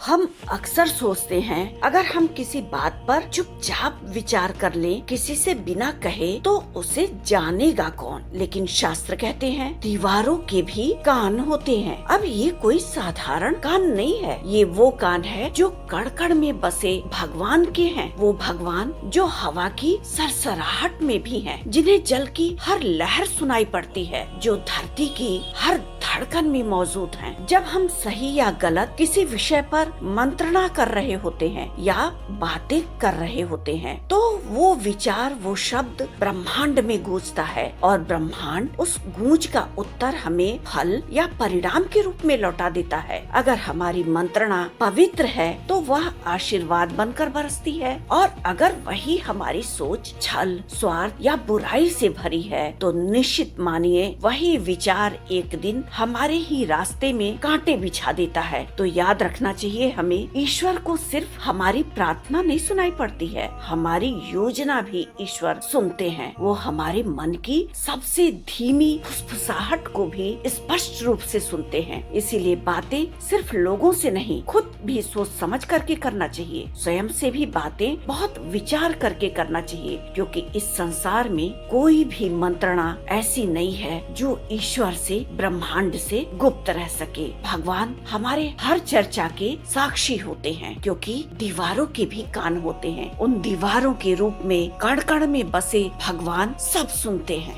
हम अक्सर सोचते हैं अगर हम किसी बात पर चुपचाप विचार कर लें, किसी से बिना कहे, तो उसे जानेगा कौन। लेकिन शास्त्र कहते हैं दीवारों के भी कान होते हैं। अब ये कोई साधारण कान नहीं है, ये वो कान है जो कण कण में बसे भगवान के हैं। वो भगवान जो हवा की सरसराहट में भी हैं, जिन्हें जल की हर लहर सुनाई पड़ती है, जो धरती की हर धड़कन में मौजूद हैं। जब हम सही या गलत किसी विषय पर मंत्रणा कर रहे होते हैं या बातें कर रहे होते हैं, तो वो विचार, वो शब्द ब्रह्मांड में गूंजता है और ब्रह्मांड उस गूंज का उत्तर हमें फल या परिणाम के रूप में लौटा देता है। अगर हमारी मंत्रणा पवित्र है तो वह आशीर्वाद बनकर बरसती है, और अगर वही हमारी सोच छल, स्वार्थ या बुराई से भरी है तो निश्चित मानिए वही विचार एक दिन हमारे ही रास्ते में कांटे बिछा देता है। तो याद रखना चाहिए हमें, ईश्वर को सिर्फ हमारी प्रार्थना नहीं सुनाई पड़ती है, हमारी योजना भी ईश्वर सुनते हैं। वो हमारे मन की सबसे धीमी फुसफुसाहट को भी स्पष्ट रूप से सुनते हैं। इसीलिए बातें सिर्फ लोगों से नहीं, खुद भी सोच समझ करके करना चाहिए। स्वयं से भी बातें बहुत विचार करके करना चाहिए, क्योंकि इस संसार में कोई भी मंत्रणा ऐसी नहीं है जो ईश्वर से, ब्रह्मांड से गुप्त रह सके। भगवान हमारे हर चर्चा के साक्षी होते हैं, क्योंकि दीवारों के भी कान होते हैं। उन दीवारों के रूप में कण कण में बसे भगवान सब सुनते हैं।